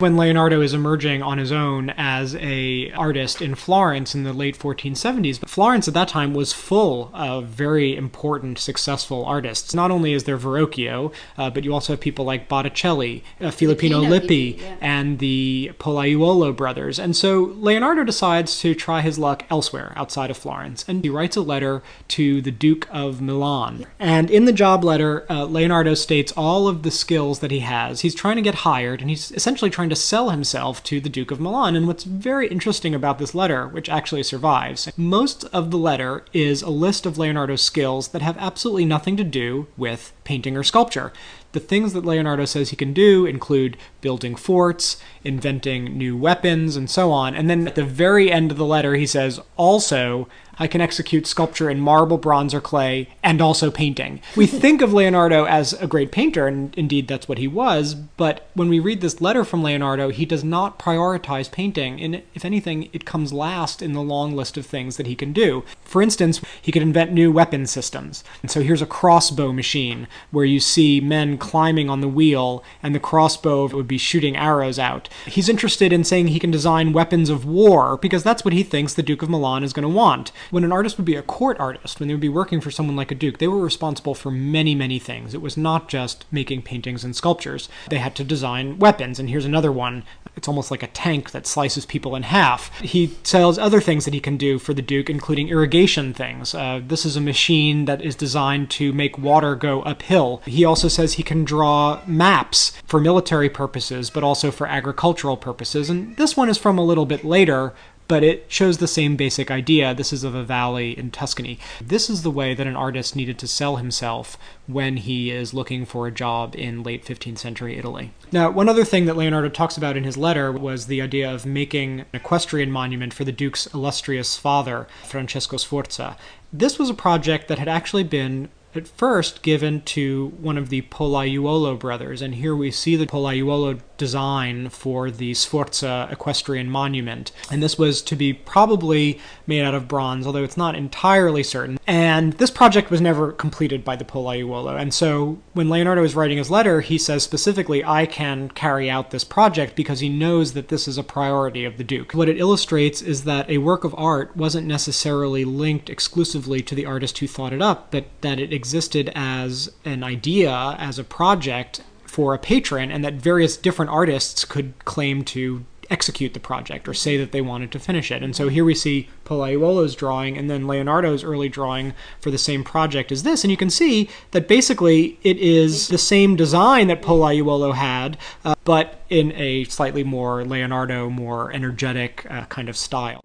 When Leonardo is emerging on his own as an artist in Florence in the late 1470s, but Florence at that time was full of very important, successful artists. Not only is there Verrocchio, but you also have people like Botticelli, Filippino Lippi, and the Pollaiuolo brothers. And so Leonardo decides to try his luck elsewhere outside of Florence, and he writes a letter to the Duke of Milan. And in the job letter, Leonardo states all of the skills that he has. He's trying to get hired, and he's essentially trying to sell himself to the Duke of Milan. And what's very interesting about this letter, which actually survives, most of the letter is a list of Leonardo's skills that have absolutely nothing to do with painting or sculpture. The things that Leonardo says he can do include building forts, inventing new weapons, and so on. And then at the very end of the letter, he says, also, I can execute sculpture in marble, bronze, or clay, and also painting. We think of Leonardo as a great painter, and indeed that's what he was, but when we read this letter from Leonardo, he does not prioritize painting, and if anything, it comes last in the long list of things that he can do. For instance, he could invent new weapon systems. And so here's a crossbow machine, where you see men climbing on the wheel, and the crossbow would be shooting arrows out. He's interested in saying he can design weapons of war, because that's what he thinks the Duke of Milan is going to want. When an artist would be a court artist, when they would be working for someone like a duke, they were responsible for many, many things. It was not just making paintings and sculptures. They had to design weapons, and here's another one. It's almost like a tank that slices people in half. He sells other things that he can do for the Duke, including irrigation things. This is a machine that is designed to make water go uphill. He also says he can draw maps for military purposes, but also for agricultural purposes. And this one is from a little bit later, but it shows the same basic idea. This is of a valley in Tuscany. This is the way that an artist needed to sell himself when he is looking for a job in late 15th century Italy. Now, one other thing that Leonardo talks about in his letter was the idea of making an equestrian monument for the Duke's illustrious father, Francesco Sforza. This was a project that had actually been at first given to one of the Pollaiuolo brothers, and here we see the Pollaiuolo design for the Sforza equestrian monument. And this was to be probably made out of bronze, although it's not entirely certain. And this project was never completed by the Pollaiuolo. And so when Leonardo is writing his letter, he says specifically, I can carry out this project because he knows that this is a priority of the Duke. What it illustrates is that a work of art wasn't necessarily linked exclusively to the artist who thought it up, but that it existed as an idea, as a project for a patron, and that various different artists could claim to execute the project or say that they wanted to finish it. And so here we see Pollaiuolo's drawing and then Leonardo's early drawing for the same project as this. And you can see that basically it is the same design that Pollaiuolo had, but in a slightly more Leonardo, more energetic kind of style.